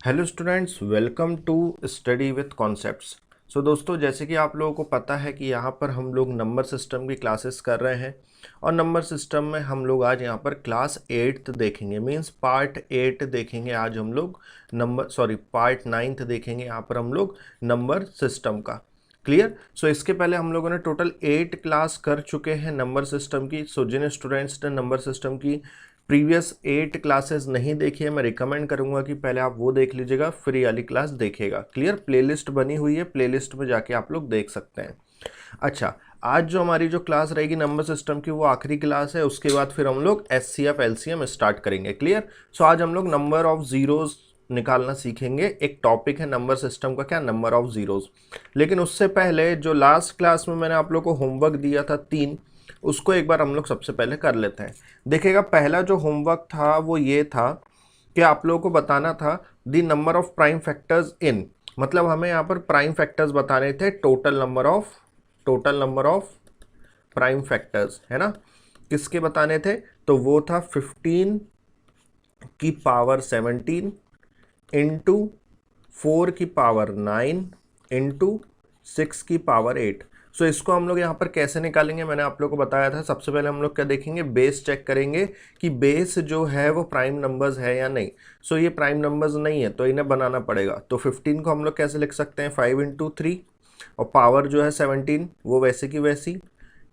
Hello students, welcome to study with concepts. So दोस्तों, जैसे कि आप लोगों को पता है कि यहाँ पर हम लोग नंबर सिस्टम की क्लासेस कर रहे हैं और नंबर सिस्टम में हम लोग आज यहाँ पर क्लास 8th देखेंगे, मींस पार्ट 8 देखेंगे। आज हम लोग पार्ट 9th देखेंगे यहाँ पर हम लोग नंबर सिस्टम का। क्लियर। सो इसके पहले हम लोगों ने टोटल 8 क्लास कर चुके हैं नंबर सिस्टम की। सो जिन स्टूडेंट्स ने नंबर सिस्टम की प्रीवियस 8 क्लासेस नहीं देखी है, मैं रिकमेंड करूंगा कि पहले आप वो देख लीजिएगा, फ्री वाली क्लास देखिएगा। क्लियर। प्लेलिस्ट बनी हुई है, प्लेलिस्ट में जाके आप लोग देख सकते हैं। अच्छा, आज जो हमारी जो क्लास रहेगी नंबर सिस्टम की वो आखिरी क्लास है। उसके बाद फिर हम लोग एचसीएफ एलसीएम स्टार्ट करेंगे। क्लियर। सो आज हम लोग नंबर ऑफ जीरोज निकालना सीखेंगे। एक टॉपिक है नंबर सिस्टम का, क्या, नंबर ऑफ जीरोज। लेकिन उससे पहले जो लास्ट क्लास में मैंने आप लोग को होमवर्क दिया था 3, उसको एक बार हम लोग सबसे पहले कर लेते हैं। देखिएगा, पहला जो होमवर्क था वो ये था कि आप लोगों को बताना था the number of prime factors in, मतलब हमें यहाँ पर प्राइम फैक्टर्स बताने थे। Total number of prime factors है ना, किसके बताने थे? तो वो था 15 की पावर 17 इंटू 4 की पावर 9 इंटू 6 की पावर 8। सो इसको हम लोग यहाँ पर कैसे निकालेंगे, मैंने आप लोगों को बताया था। सबसे पहले हम लोग क्या देखेंगे, बेस चेक करेंगे कि बेस जो है वो प्राइम नंबर्स है या नहीं। सो ये प्राइम नंबर्स नहीं है तो इन्हें बनाना पड़ेगा। तो 15 को हम लोग कैसे लिख सकते हैं, 5 इंटू 3, और पावर जो है 17 वो वैसे की वैसी,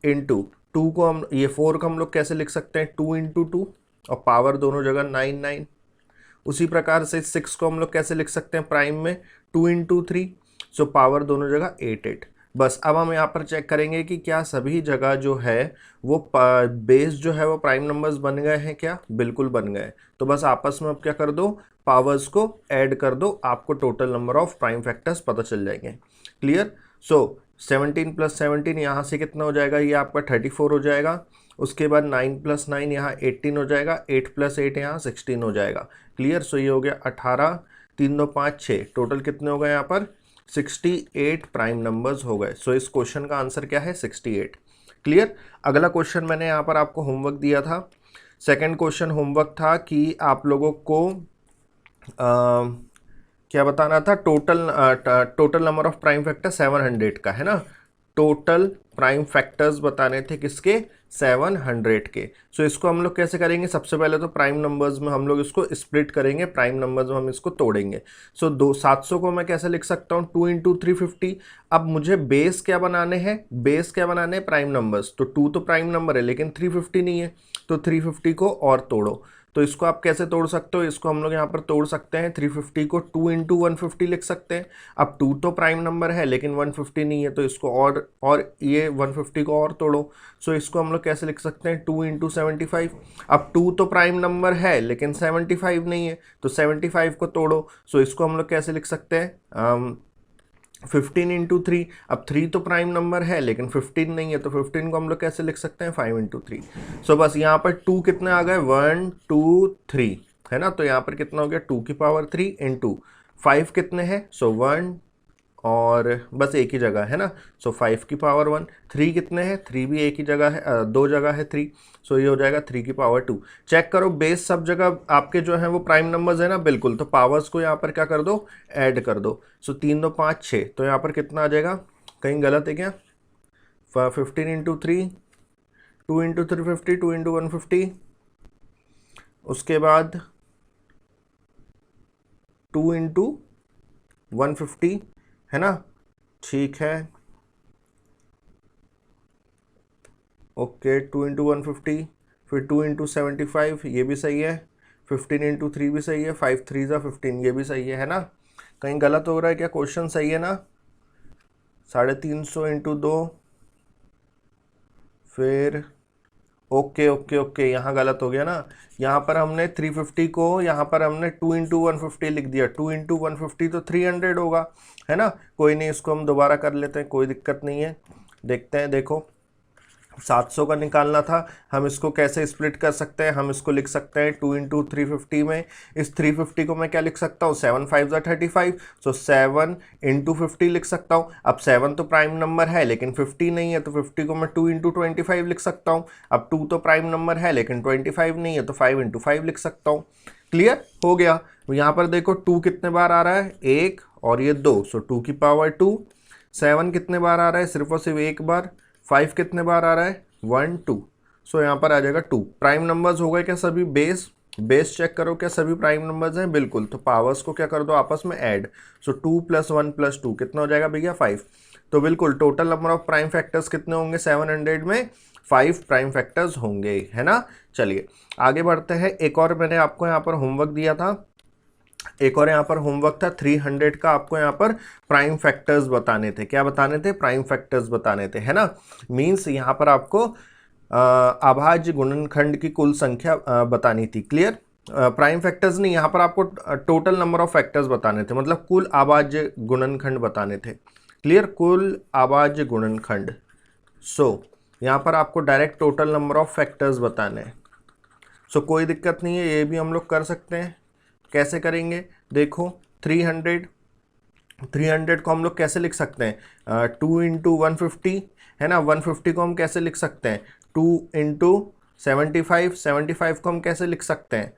इंटू 2 को हम, ये 4 को हम लोग कैसे लिख सकते हैं, 2 इंटू 2, और पावर दोनों जगह 9 9। उसी प्रकार से 6 को हम लोग कैसे लिख सकते हैं प्राइम में, 2 इंटू 3, सो पावर दोनों जगह 8 8। बस अब हम यहाँ पर चेक करेंगे कि क्या सभी जगह जो है वो बेस जो है वो प्राइम नंबर्स बन गए हैं क्या। बिल्कुल बन गए। तो बस आपस में अब क्या कर दो, पावर्स को ऐड कर दो, आपको total number of prime factors पता चल जाएंगे। क्लियर। सो 17 प्लस 17 यहाँ से कितना हो जाएगा, ये आपका 34 हो जाएगा। उसके बाद 9 प्लस 9 यहाँ 18 हो जाएगा, 8 प्लस 8 यहाँ 16 हो जाएगा। क्लियर। सो ये हो गया 18, 3 2 5 6, टोटल कितने हो गए यहाँ पर, 68 प्राइम नंबर्स हो गए। सो इस क्वेश्चन का आंसर क्या है, 68। क्लियर। अगला क्वेश्चन मैंने यहाँ पर आपको होमवर्क दिया था। सेकंड क्वेश्चन होमवर्क था कि आप लोगों को क्या बताना था, total number of prime factor 700 का है ना। टोटल प्राइम फैक्टर्स बताने थे किसके, 700 के। सो इसको हम लोग कैसे करेंगे, सबसे पहले तो प्राइम नंबर्स में हम लोग इसको स्प्लिट करेंगे, प्राइम नंबर्स में हम इसको तोड़ेंगे। सो 700 को मैं कैसे लिख सकता हूँ, 2 इंटू 350। अब मुझे बेस क्या बनाने हैं, प्राइम नंबर्स। तो 2 तो प्राइम नंबर है लेकिन 350 नहीं है, तो 350 को और तोड़ो। तो इसको आप कैसे तोड़ सकते हो, इसको हम लोग यहाँ पर तोड़ सकते हैं, 350 को 2 इंटू 150 लिख सकते हैं। अब 2 तो प्राइम नंबर है लेकिन 150 नहीं है, तो इसको और ये 150 को और तोड़ो। सो इसको हम लोग कैसे लिख सकते हैं, 2 इंटू 75। अब 2 तो प्राइम नंबर है लेकिन 75 नहीं है, तो 75 को तोड़ो। सो इसको हम लोग कैसे लिख सकते हैं, 15 इंटू 3। अब 3 तो प्राइम नंबर है लेकिन 15 नहीं है, तो 15 को हम लोग कैसे लिख सकते हैं, 5 इंटू 3। सो बस यहाँ पर 2 कितने आ गए, 1 2 3 है ना। तो यहाँ पर कितना हो गया, 2 की पावर 3 इंटू 5 कितने हैं, सो 1, और बस एक ही जगह है ना। सो 5 की पावर 1, 3 कितने हैं, 3 भी एक ही जगह है, दो जगह है 3। सो ये हो जाएगा 3 की पावर 2। चेक करो बेस सब जगह आपके जो है वो प्राइम नंबर्स है ना, बिल्कुल। तो पावर्स को यहाँ पर क्या कर दो, ऐड कर दो। सो 3 2 5 6, तो यहाँ पर कितना आ जाएगा, कहीं गलत है क्या, 15 इंटू 3, 2 इंटू 350, 2 इंटू 150, उसके बाद 2 इंटू 150 है ना। ठीक है, ओके, 2 इंटू 150, फिर 2 इंटू 75, ये भी सही है। 15 इंटू 3 भी सही है, 5 3 ज़ा 15, ये भी सही है ना। कहीं गलत हो रहा है क्या, क्वेश्चन सही है ना। 350 इंटू 2, फिर ओके ओके ओके, यहाँ गलत हो गया ना। यहाँ पर हमने 350 को, यहाँ पर हमने 2 इंटू 150 लिख दिया। 2 इंटू 150 तो 300 होगा, है ना। कोई नहीं, इसको हम दोबारा कर लेते हैं, कोई दिक्कत नहीं है। देखते हैं, देखो 700 का निकालना था, हम इसको कैसे स्प्लिट कर सकते हैं, हम इसको लिख सकते हैं 2 इंटू 350 में। इस 350 को मैं क्या लिख सकता हूँ, 7 5 ज़ा 35, सो 7 इंटू 50 लिख सकता हूँ। अब 7 तो प्राइम नंबर है लेकिन 50 नहीं है, तो 50 को मैं 2 इंटू 25 लिख सकता हूँ। अब 2 तो प्राइम नंबर है लेकिन 25 नहीं है, तो 5 इंटू 5 लिख सकता हूँ। क्लियर हो गया। यहाँ पर देखो 2 कितने बार आ रहा है, 1 और ये 2, सो 2 की पावर 2। 7 कितने बार आ रहा है, सिर्फ और सिर्फ एक बार। 5 कितने बार आ रहा है, 1 2, सो यहाँ पर आ जाएगा 2। प्राइम नंबर्स हो गए क्या सभी, बेस चेक करो क्या सभी प्राइम नंबर्स हैं, बिल्कुल। तो पावर्स को क्या कर दो आपस में ऐड, सो 2 + 1 + 2 कितना हो जाएगा भैया, 5। तो बिल्कुल total number of prime factors कितने होंगे 700 में, 5 प्राइम फैक्टर्स होंगे, है ना। चलिए आगे बढ़ते हैं। एक और मैंने आपको यहाँ पर होमवर्क दिया था, एक और यहाँ पर होमवर्क था 300 का। आपको यहाँ पर प्राइम फैक्टर्स बताने थे, क्या बताने थे, प्राइम फैक्टर्स बताने थे, है ना। मीन्स यहाँ पर आपको अभाज्य गुणनखंड की कुल संख्या बतानी थी। क्लियर, प्राइम फैक्टर्स नहीं, यहाँ पर आपको टोटल नंबर ऑफ फैक्टर्स बताने थे, मतलब कुल अभाज्य गुणनखंड बताने थे। क्लियर, कुल अभाज्य गुणनखंड। सो यहाँ पर आपको direct total number of factors बताने हैं। सो कोई दिक्कत नहीं है, ये भी हम लोग कर सकते हैं। कैसे करेंगे, देखो 300 को हम लोग कैसे लिख सकते हैं, 2 × 150, है ना। 150 को हम कैसे लिख सकते हैं, 2 × 75, 75 को हम कैसे लिख सकते हैं,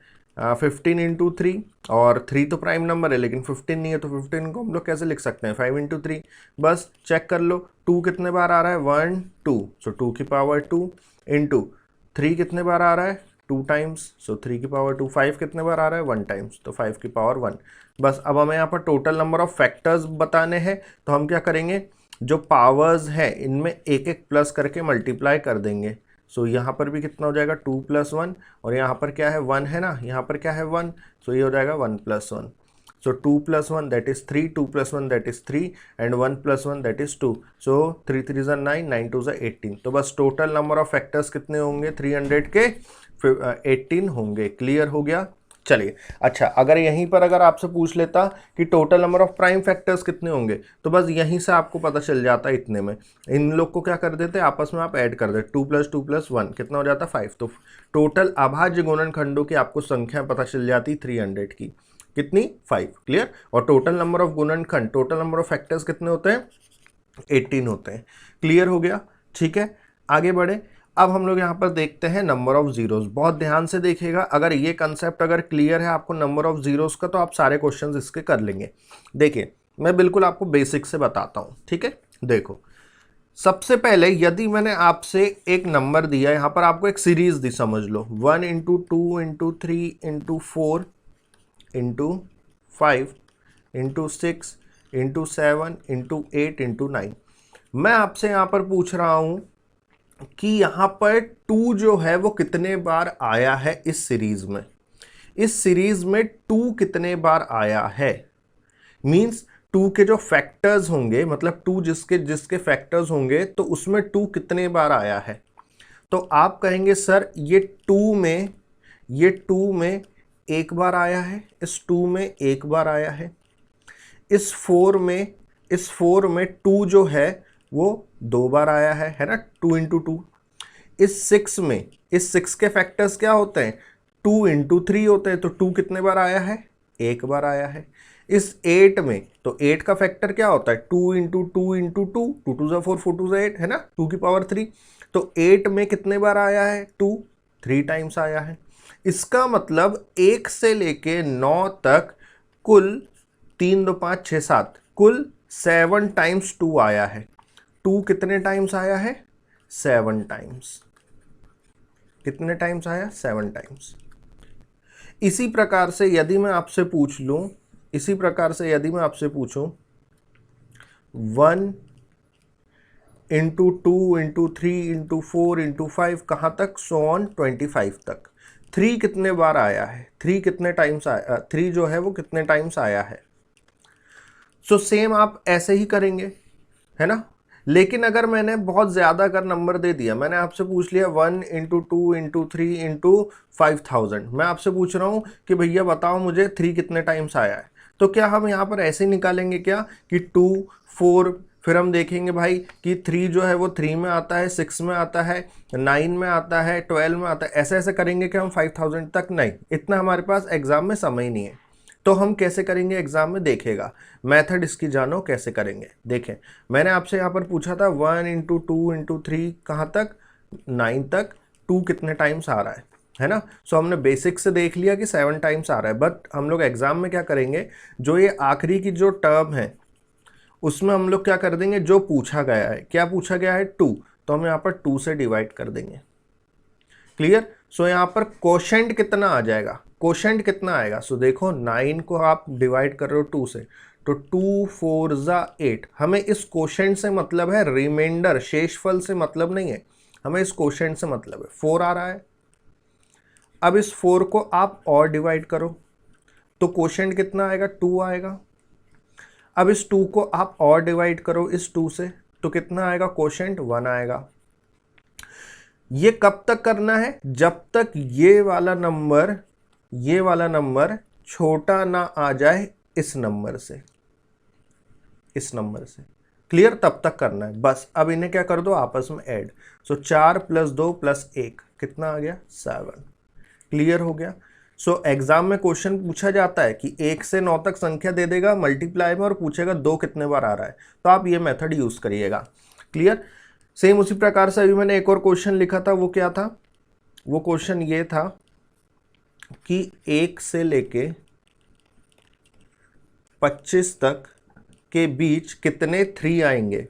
15 × 3, और 3 तो प्राइम नंबर है लेकिन 15 नहीं है, तो 15 को हम लोग कैसे लिख सकते हैं, 5 × 3। बस चेक कर लो, 2 कितने बार आ रहा है, 1 2, सो 2 की पावर 2 × 3 कितने बार आ रहा है, 2 टाइम्स, सो 3 की पावर 2। 5 कितने बार आ रहा है, 1 टाइम्स, तो 5 की पावर 1। बस अब हमें यहाँ पर टोटल नंबर ऑफ फैक्टर्स बताने हैं, तो हम क्या करेंगे, जो पावर्स है इनमें एक एक प्लस करके मल्टीप्लाई कर देंगे। सो यहाँ पर भी कितना हो जाएगा, 2 + 1, और यहाँ पर क्या है, 1 है ना, यहाँ पर क्या है, 1, सो ये हो जाएगा 1 + 1। सो 2 + 1 that is 3, 2 + 1 that is 3, and 1 + 1 that is 2। सो 3 3 = 9, 9 2 = 18। तो बस टोटल नंबर ऑफ फैक्टर्स कितने होंगे, 300 के 18 होंगे। क्लियर हो गया। चलिए अच्छा, अगर यहीं पर अगर आपसे पूछ लेता कि total number of prime factors कितने होंगे, तो बस यहीं से आपको पता चल जाता इतने में। इन लोग को क्या कर देते, आपस में आप ऐड कर देते, 2 + 2 + 1 कितना हो जाता, 5। तो टोटल अभाज्य गुणनखंडों की आपको संख्या पता चल जाती 300 की, कितनी, 5। क्लियर, और टोटल नंबर ऑफ गुणनखंड, टोटल नंबर ऑफ फैक्टर्स कितने होते हैं, 18 होते हैं। क्लियर हो गया, ठीक है। आगे बढ़े, अब हम लोग यहाँ पर देखते हैं नंबर ऑफ जीरोस। बहुत ध्यान से देखिएगा, अगर ये कंसेप्ट अगर क्लियर है आपको नंबर ऑफ जीरोस का, तो आप सारे क्वेश्चंस इसके कर लेंगे। देखिए मैं बिल्कुल आपको बेसिक से बताता हूँ, ठीक है। देखो सबसे पहले यदि मैंने आपसे एक नंबर दिया, यहाँ पर आपको एक सीरीज दी, समझ लो 1 × 2 × 3 × 4 × 5 × 6 × 7 × 8 × 9। मैं आपसे यहाँ पर पूछ रहा हूँ कि यहाँ पर 2 जो है वो कितने बार आया है इस सीरीज में, इस सीरीज में 2 कितने बार आया है। मींस 2 के जो फैक्टर्स होंगे, मतलब 2 जिसके जिसके फैक्टर्स होंगे, तो उसमें 2 कितने बार आया है। तो आप कहेंगे सर ये 2 में एक बार आया है, इस 2 में एक बार आया है, इस 4 में 2 जो है वो 2 बार आया है ना, 2 × 2। इस 6 के फैक्टर्स क्या होते हैं, 2 × 3 होते हैं, तो 2 कितने बार आया है, एक बार आया है। इस 8 में, तो 8 का फैक्टर क्या होता है, 2 × 2 × 2, 2 2 = 4, 4 2 = 8, है ना, 2 की पावर 3। तो 8 में कितने बार आया है, 2, 3 टाइम्स आया है। इसका मतलब 1 से लेके 9 तक कुल 3 2 5 6 7, कुल 7 टाइम्स 2 आया है। 2 कितने टाइम्स आया है, 7 टाइम्स। कितने टाइम्स आया, 7 टाइम्स। इसी प्रकार से यदि मैं आपसे पूछ लूं, इसी प्रकार से यदि मैं आपसे पूछूं 1 × 2 × 3 × 4 × 5 कहाँ तक, सो ऑन 25 तक। 3 कितने बार आया है, 3 कितने टाइम्स आया, 3 जो है वो कितने टाइम्स आया है। सो सेम आप ऐसे ही करेंगे, है ना। लेकिन अगर मैंने बहुत ज़्यादा अगर नंबर दे दिया, मैंने आपसे पूछ लिया 1 × 2 × 3 × 5000, मैं आपसे पूछ रहा हूँ कि भैया बताओ मुझे 3 कितने टाइम्स आया है, तो क्या हम यहाँ पर ऐसे ही निकालेंगे क्या कि 2 4, फिर हम देखेंगे भाई कि 3 जो है वो 3 में आता है, 6 में आता है, 9 में आता है, 12 में आता है, ऐसे ऐसे करेंगे कि हम 5000 तक। नहीं, इतना हमारे पास एग्जाम में समय ही नहीं है। तो हम कैसे करेंगे एग्जाम में, देखेगा मेथड इसकी जानो कैसे करेंगे। देखें मैंने आपसे यहाँ पर पूछा था 1 × 2 × 3 कहाँ तक, 9 तक, 2 कितने टाइम्स आ रहा है ना। सो हमने बेसिक से देख लिया कि 7 टाइम्स आ रहा है, बट हम लोग एग्जाम में क्या करेंगे, जो ये आखिरी की जो टर्म है उसमें हम लोग क्या कर देंगे, जो पूछा गया है, क्या पूछा गया है 2, तो हम यहाँ पर 2 से डिवाइड कर देंगे। क्लियर। सो यहाँ पर कोशेंट कितना आ जाएगा, कोशेंट कितना आएगा। सो देखो 9 को आप डिवाइड कर रहे हो 2 से, तो 2 4 जा 8। हमें इस कोशेंट से मतलब है, रिमाइंडर शेषफल से मतलब नहीं है, हमें इस कोशेंट से मतलब है। 4 आ रहा है। अब इस 4 को आप और डिवाइड करो तो कोशेंट कितना आएगा, 2 आएगा। अब इस 2 को आप और डिवाइड करो इस 2 से, तो कितना आएगा, कोशेंट 1 आएगा। ये कब तक करना है, जब तक ये वाला नंबर छोटा ना आ जाए इस नंबर से, इस नंबर से। क्लियर, तब तक करना है बस। अब इन्हें क्या कर दो, आपस में ऐड। सो 4 + 2 + 1 कितना आ गया, 7। क्लियर हो गया। सो एग्जाम में क्वेश्चन पूछा जाता है कि 1 से 9 तक संख्या दे देगा मल्टीप्लाई में और पूछेगा 2 कितने बार आ रहा है, तो आप ये मेथड यूज करिएगा। क्लियर। सेम उसी प्रकार से अभी मैंने एक और क्वेश्चन लिखा था, वो क्या था, वो क्वेश्चन ये था कि 1 से लेके 25 तक के बीच कितने 3 आएंगे,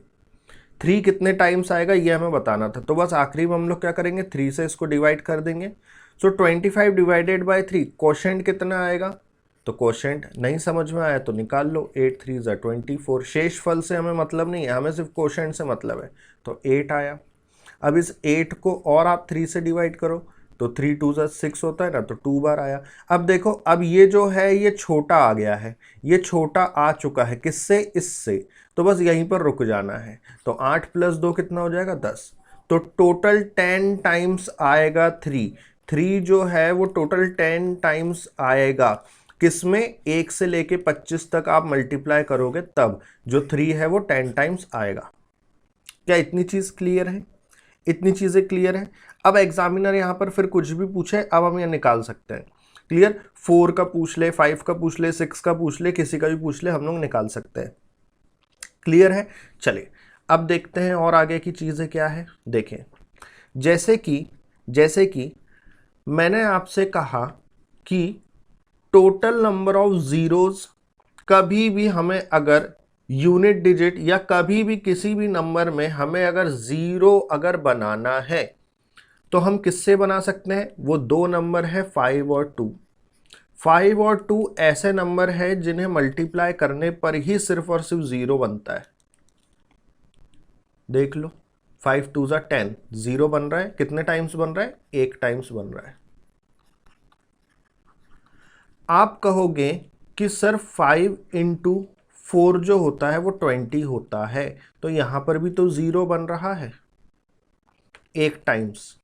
3 कितने टाइम्स आएगा ये हमें बताना था। तो बस आखिरी में हम लोग क्या करेंगे, 3 से इसको डिवाइड कर देंगे। सो 25 डिवाइडेड बाय 3, कोशेंट कितना आएगा, तो कोशेंट नहीं समझ में आया तो निकाल लो, 8 3 = 24। शेषफल से हमें मतलब नहीं है, हमें सिर्फ कोशेंट से मतलब है, तो 8 आया। अब इस 8 को और आप 3 से डिवाइड करो तो 3 2 = 6 होता है ना, तो 2 बार आया। अब देखो, अब ये जो है ये छोटा आ गया है, ये छोटा आ चुका है किससे, इससे, तो बस यहीं पर रुक जाना है। तो 8 + 2 कितना हो जाएगा, 10। तो टोटल 10 टाइम्स आएगा 3 जो है वो टोटल 10 टाइम्स आएगा किसमें, 1 से लेके 25 तक आप मल्टीप्लाई करोगे तब जो 3 है वो 10 टाइम्स आएगा। क्या इतनी चीज क्लियर है, इतनी चीजें क्लियर है। अब एग्जामिनर यहां पर फिर कुछ भी पूछे, अब हम ये निकाल सकते हैं। क्लियर, 4 का पूछ ले, 5 का पूछ ले, 6 का पूछ ले, किसी का भी पूछ ले, हम लोग निकाल सकते हैं। क्लियर है। चलिए अब देखते हैं और आगे की चीजें क्या है। देखें, जैसे कि मैंने आपसे कहा कि टोटल नंबर ऑफ जीरोस, कभी भी हमें अगर यूनिट डिजिट या कभी भी किसी भी नंबर में हमें अगर जीरो अगर बनाना है तो हम किससे बना सकते हैं, वो दो नंबर है 5 और 2। 5 और 2 ऐसे नंबर है जिन्हें मल्टीप्लाई करने पर ही सिर्फ और सिर्फ जीरो बनता है। देख लो, 5 2 = 10, जीरो बन रहा है, कितने टाइम्स बन रहा है, 1 टाइम्स बन रहा है। आप कहोगे कि सर 5 × 4 जो होता है वो 20 होता है, तो यहां पर भी तो जीरो बन रहा है 1 टाइम्स।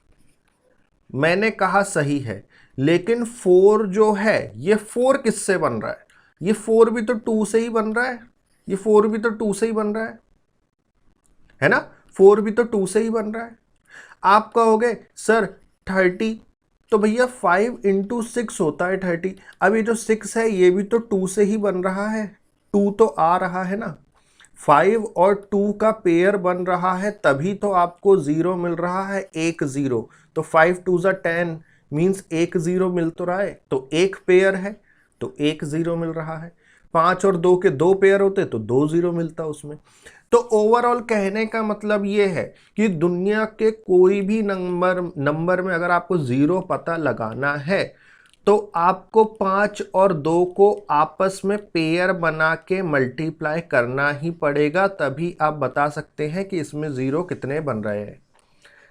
मैंने कहा सही है, लेकिन 4 जो है ये 4 किससे बन रहा है, ये 4 भी तो 2 से ही बन रहा है, ये 4 भी तो 2 से ही बन रहा है ना, 4 भी तो 2 से ही बन रहा है। आप कहोगे सर 30, तो भैया 5 × 6 होता है 30। अब ये जो 6 है ये भी तो 2 से ही बन रहा है, 2 तो आ रहा है ना, 5 और 2 का पेयर बन रहा है तभी तो आपको जीरो मिल रहा है, एक जीरो। तो 5 2 = 10 मीन्स एक जीरो मिल तो रहा है, तो एक पेयर है तो एक जीरो मिल रहा है। 5 और 2 के 2 पेयर होते तो 2 जीरो मिलता उसमें। तो ओवरऑल कहने का मतलब ये है कि दुनिया के कोई भी नंबर में अगर आपको जीरो पता लगाना है तो आपको 5 और 2 को आपस में पेयर बना के मल्टीप्लाई करना ही पड़ेगा, तभी आप बता सकते हैं कि इसमें जीरो कितने बन रहे हैं।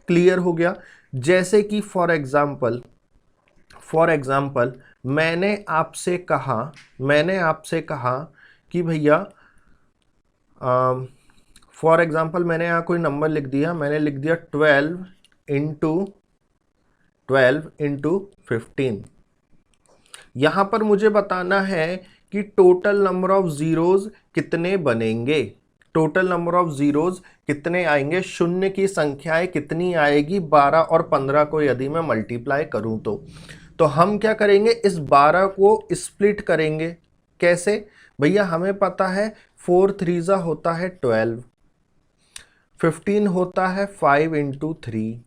क्लियर हो गया। जैसे कि फॉर एग्जाम्पल मैंने आपसे कहा कि भैया फॉर एग्जाम्पल मैंने यहाँ कोई नंबर लिख दिया, मैंने लिख दिया 12 × 15। यहां पर मुझे बताना है कि टोटल नंबर ऑफ जीरोज कितने बनेंगे, टोटल नंबर ऑफ जीरोज कितने आएंगे, शून्य की संख्याएं कितनी आएगी 12 और 15 को यदि मैं मल्टीप्लाई करूं तो हम क्या करेंगे, इस 12 को स्प्लिट करेंगे। कैसे भैया, हमें पता है 4 3 होता है 12, 15 होता है 5 × 3,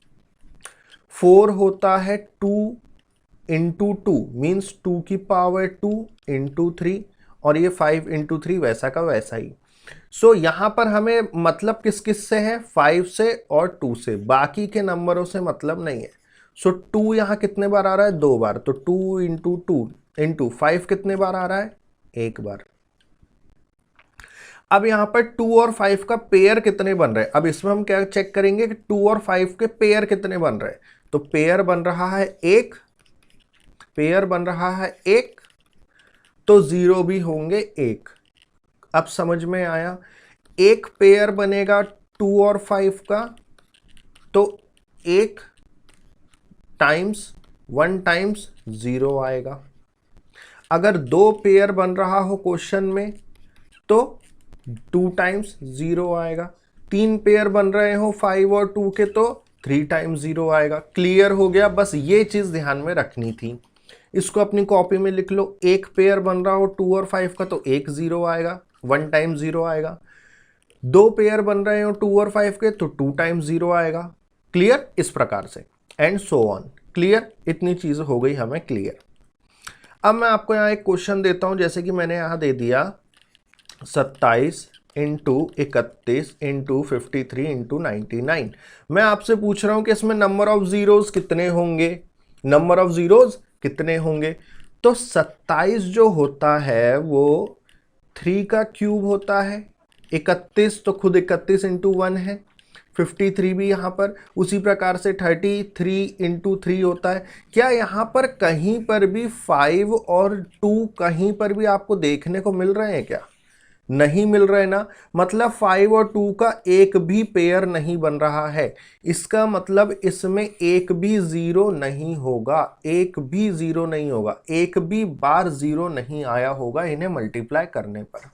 4 होता है 2 इंटू टू मीन्स 2 की पावर 2 इंटू 3, और ये 5 इंटू 3 वैसा का वैसा ही। सो यहाँ पर हमें मतलब किस किस से है, 5 से और 2 से, बाकी के नंबरों से मतलब नहीं है। सो 2 यहाँ कितने बार आ रहा है, 2 बार, तो 2 इंटू 2 इंटू 5 कितने बार आ रहा है, 1 बार। अब यहाँ पर 2 और 5 का पेयर कितने बन रहे हैं, अब इसमें हम क्या चेक करेंगे कि 2 और 5 के पेयर कितने बन रहे हैं। तो पेयर बन रहा है 1, पेयर बन रहा है 1, तो 0 भी होंगे 1। अब समझ में आया, एक पेयर बनेगा 2 और 5 का, तो 1 टाइम्स 1 टाइम्स 0 आएगा। अगर 2 पेयर बन रहा हो क्वेश्चन में तो 2 टाइम्स 0 आएगा। 3 पेयर बन रहे हो 5 और 2 के तो 3 टाइम्स 0 आएगा। क्लियर हो गया, बस ये चीज़ ध्यान में रखनी थी। इसको अपनी कॉपी में लिख लो, एक पेयर बन रहा हो 2 और 5 का तो 1 0 आएगा, 1 टाइम 0 आएगा। 2 पेयर बन रहे हो 2 और 5 के तो 2 टाइम्स 0 आएगा। क्लियर, इस प्रकार से एंड सो ऑन। क्लियर, इतनी चीज़ हो गई हमें क्लियर। अब मैं आपको यहाँ एक क्वेश्चन देता हूँ, जैसे कि मैंने यहाँ दे दिया 27 इंटू 31 इंटू 53 इंटू 99। मैं आपसे पूछ रहा हूँ कि इसमें नंबर ऑफ जीरोस कितने होंगे, नंबर ऑफ जीरोस कितने होंगे। तो 27 जो होता है वो 3 का क्यूब होता है, 31 तो खुद 31 इंटू 1 है, 53 भी यहाँ पर उसी प्रकार से 33 इंटू 3 होता है। क्या यहाँ पर कहीं पर भी 5 और 2 कहीं पर भी आपको देखने को मिल रहे हैं क्या, नहीं मिल रहे ना, मतलब 5 और 2 का एक भी पेयर नहीं बन रहा है। इसका मतलब इसमें एक भी जीरो नहीं होगा, एक भी जीरो नहीं होगा, एक भी बार जीरो नहीं आया होगा इन्हें मल्टीप्लाई करने पर।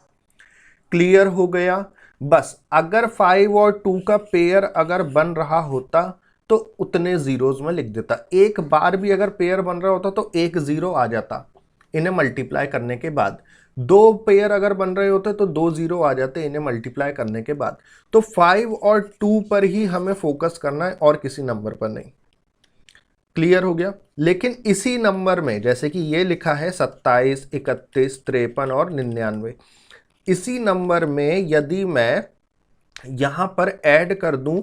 क्लियर हो गया, बस अगर 5 और 2 का पेयर अगर बन रहा होता तो उतने जीरोज में लिख देता, एक बार भी अगर पेयर बन रहा होता तो एक जीरो आ जाता इन्हें मल्टीप्लाई करने के बाद। 2 पेयर अगर बन रहे होते तो 2 जीरो आ जाते इन्हें मल्टीप्लाई करने के बाद। तो 5 और 2 पर ही हमें फोकस करना है और किसी नंबर पर नहीं। क्लियर हो गया, लेकिन इसी नंबर में जैसे कि ये लिखा है 27, 31, 53 और 99, इसी नंबर में यदि मैं यहां पर ऐड कर दूं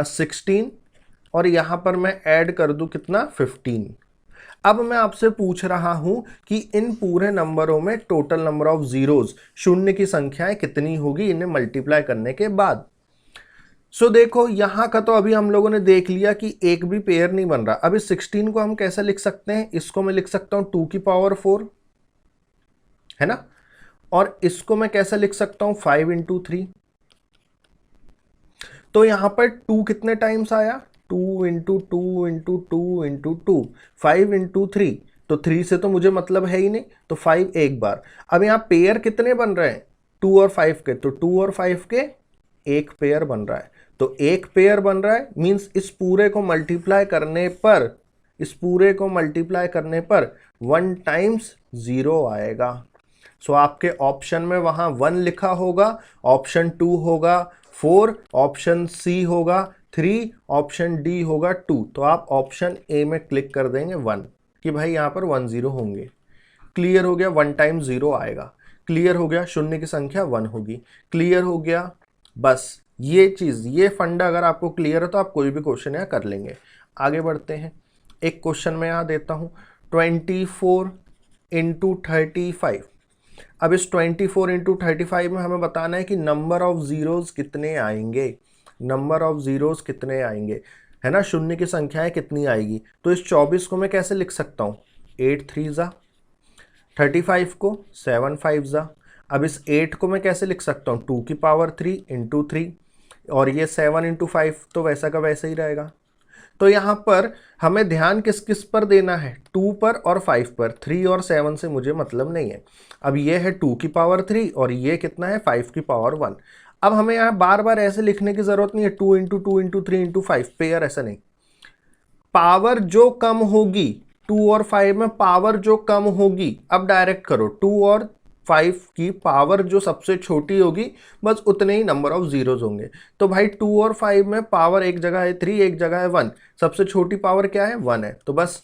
16 और यहां पर मैं ऐड कर दूं कितना 15। अब मैं आपसे पूछ रहा हूं कि इन पूरे नंबरों में टोटल नंबर ऑफ जीरोस, शून्य की संख्याएं कितनी होगी इन्हें मल्टीप्लाई करने के बाद। सो देखो यहां का तो अभी हम लोगों ने देख लिया कि एक भी पेयर नहीं बन रहा। अब इस 16 को हम कैसे लिख सकते हैं, इसको मैं लिख सकता हूं 2 की पावर 4, है ना, और इसको मैं कैसे लिख सकता हूं 5 इंटू 3। तो यहां पर 2 कितने टाइम्स आया, 2 इंटू 2 इंटू 2 इंटू 2, 5 इंटू 3, तो 3 से तो मुझे मतलब है ही नहीं, तो 5 एक बार। अब यहाँ पेयर कितने बन रहे हैं 2 और 5 के, तो 2 और 5 के एक पेयर बन रहा है, तो एक पेयर बन रहा है मीन्स इस पूरे को मल्टीप्लाई करने पर, इस पूरे को मल्टीप्लाई करने पर 1 टाइम्स 0 आएगा। सो आपके ऑप्शन में वहां 1 लिखा होगा, ऑप्शन 2 होगा 4, ऑप्शन सी होगा 3, ऑप्शन डी होगा 2। तो आप ऑप्शन ए में क्लिक कर देंगे 1 कि भाई यहाँ पर 1 0 होंगे। क्लियर हो गया, 1 टाइम 0 आएगा। क्लियर हो गया, शून्य की संख्या 1 होगी। क्लियर हो गया, बस ये चीज़, ये फंडा अगर आपको क्लियर है तो आप कोई भी क्वेश्चन यहाँ कर लेंगे। आगे बढ़ते हैं, एक क्वेश्चन मैं यहाँ देता हूँ 24 इंटू 35। अब इस 24 इंटू 35 में हमें बताना है कि नंबर ऑफ जीरोस कितने आएंगे, नंबर ऑफ जीरोस कितने आएंगे, है ना, शून्य की संख्याएं कितनी आएगी। तो इस 24 को मैं कैसे लिख सकता हूँ, 8 3 जा, 35 को 7 5 जा। अब इस 8 को मैं कैसे लिख सकता हूँ 2 की पावर 3 इंटू 3, और ये 7 इंटू 5 तो वैसा का वैसा ही रहेगा। तो यहाँ पर हमें ध्यान किस किस पर देना है, 2 पर और 5 पर, 3 और 7 से मुझे मतलब नहीं है। अब ये है 2 की पावर 3 और ये कितना है 5 की पावर 1। अब हमें यहाँ बार बार ऐसे लिखने की जरूरत नहीं है 2 इंटू 2 इंटू 3 इंटू 5 पेयर, ऐसा नहीं। पावर जो कम होगी 2 और 5 में, पावर जो कम होगी, अब डायरेक्ट करो 2 और 5 की पावर जो सबसे छोटी होगी बस उतने ही नंबर ऑफ जीरोज होंगे। तो भाई 2 और 5 में पावर एक जगह है 3, एक जगह है 1, सबसे छोटी पावर क्या है 1 है, तो बस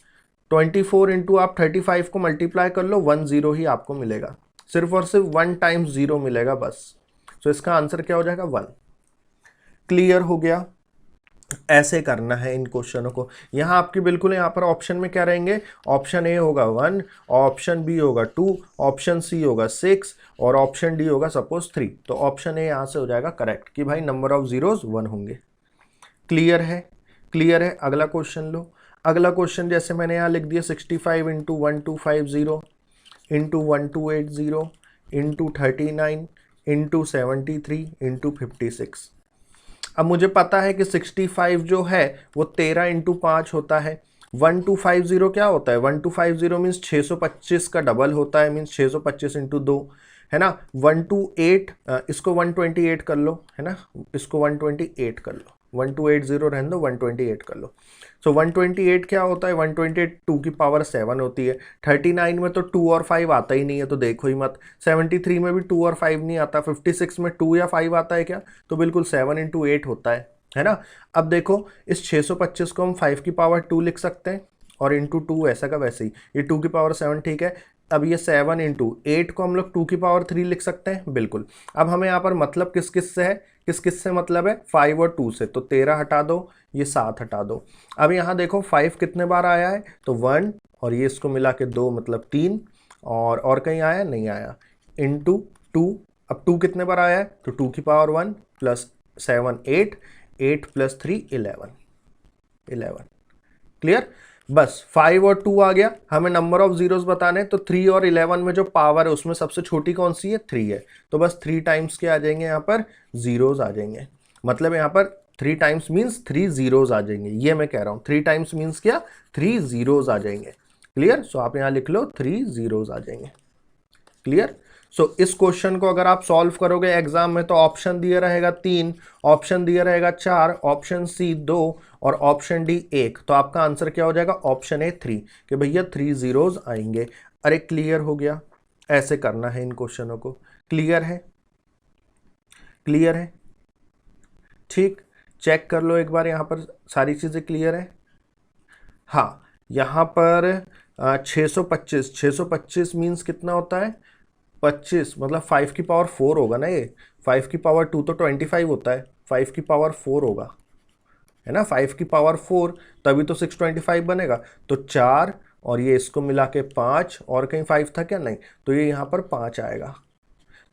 24 इंटू आप 35 को मल्टीप्लाई कर लो, 1 0 ही आपको मिलेगा, सिर्फ और सिर्फ 1 टाइम्स 0 मिलेगा बस। तो इसका आंसर क्या हो जाएगा 1। क्लियर हो गया? ऐसे करना है इन क्वेश्चनों को। यहाँ आपकी बिल्कुल यहाँ पर ऑप्शन में क्या रहेंगे, ऑप्शन ए होगा 1, ऑप्शन बी होगा 2, ऑप्शन सी होगा 6 और ऑप्शन डी होगा सपोज 3। तो ऑप्शन ए यहाँ से हो जाएगा करेक्ट कि भाई नंबर ऑफ जीरोस 1 होंगे। क्लियर है? क्लियर है? अगला क्वेश्चन लो। अगला क्वेश्चन जैसे मैंने यहाँ लिख दिया 65 into 1250 into 1280 into 39 into 73 into 56। अब मुझे पता है कि 65 जो है वो 13 इंटू 5 होता है। 1250 क्या होता है, 1250 मीन्स 625 का डबल होता है, मीन्स 625 इंटू 2 है ना। 128 इसको 128 कर लो, है ना, इसको 128 कर लो, 1280 रहने दो, 128 कर लो। सो 128 क्या होता है, 128 2 की पावर 7 होती है। 39 में तो 2 और 5 आता ही नहीं है, तो देखो ही मत। 73 में भी 2 और 5 नहीं आता। 56 में 2 या 5 आता है क्या, तो बिल्कुल 7 इंटू 8 होता है ना। अब देखो इस 625 को हम 5 की पावर 2 लिख सकते हैं और इंटू 2 ऐसा का वैसे ही, ये 2 की पावर 7 ठीक है। अब ये 7 इंटू 8 को हम लोग 2 की पावर 3 लिख सकते हैं, बिल्कुल। अब हमें यहाँ पर मतलब किस किस से है, किस किस से मतलब है, 5 और 2 से। तो 13 हटा दो, ये 7 हटा दो। अब यहाँ देखो 5 कितने बार आया है, तो 1 और ये इसको मिला के 2 मतलब 3, और कहीं आया नहीं आया, इंटू 2। अब 2 कितने बार आया है, तो 2 की पावर 1 प्लस 7 8, 8 प्लस 3 11। क्लियर? बस 5 और 2 आ गया। हमें नंबर ऑफ जीरोस बताने, तो 3 और 11 में जो पावर है उसमें सबसे छोटी कौन सी है, 3 है। तो बस 3 टाइम्स के आ जाएंगे, यहाँ पर जीरोस आ जाएंगे। मतलब यहाँ पर 3 टाइम्स मीन्स 3 जीरोस आ जाएंगे, ये मैं कह रहा हूँ। 3 टाइम्स मीन्स क्या, 3 जीरोस आ जाएंगे। क्लियर? सो आप यहाँ लिख लो 3 जीरोस आ जाएंगे। क्लियर? सो इस क्वेश्चन को अगर आप सॉल्व करोगे एग्जाम में, तो ऑप्शन दिया रहेगा 3, ऑप्शन दिया रहेगा 4, ऑप्शन सी 2 और ऑप्शन डी 1। तो आपका आंसर क्या हो जाएगा, ऑप्शन ए 3, कि भैया 3 जीरोस आएंगे। अरे क्लियर हो गया? ऐसे करना है इन क्वेश्चनों को। क्लियर है? क्लियर है? ठीक, चेक कर लो एक बार, यहाँ पर सारी चीजें क्लियर है। हाँ, यहाँ पर 625 मीन्स कितना होता है, 25, मतलब 5 की पावर 4 होगा ना ये। 5 की पावर 2 तो 25 होता है, 5 की पावर 4 होगा, है ना। 5 की पावर 4 तभी तो 625 बनेगा। तो 4 और ये इसको मिला के 5, और कहीं 5 था क्या, नहीं, तो ये यहाँ पर 5 आएगा।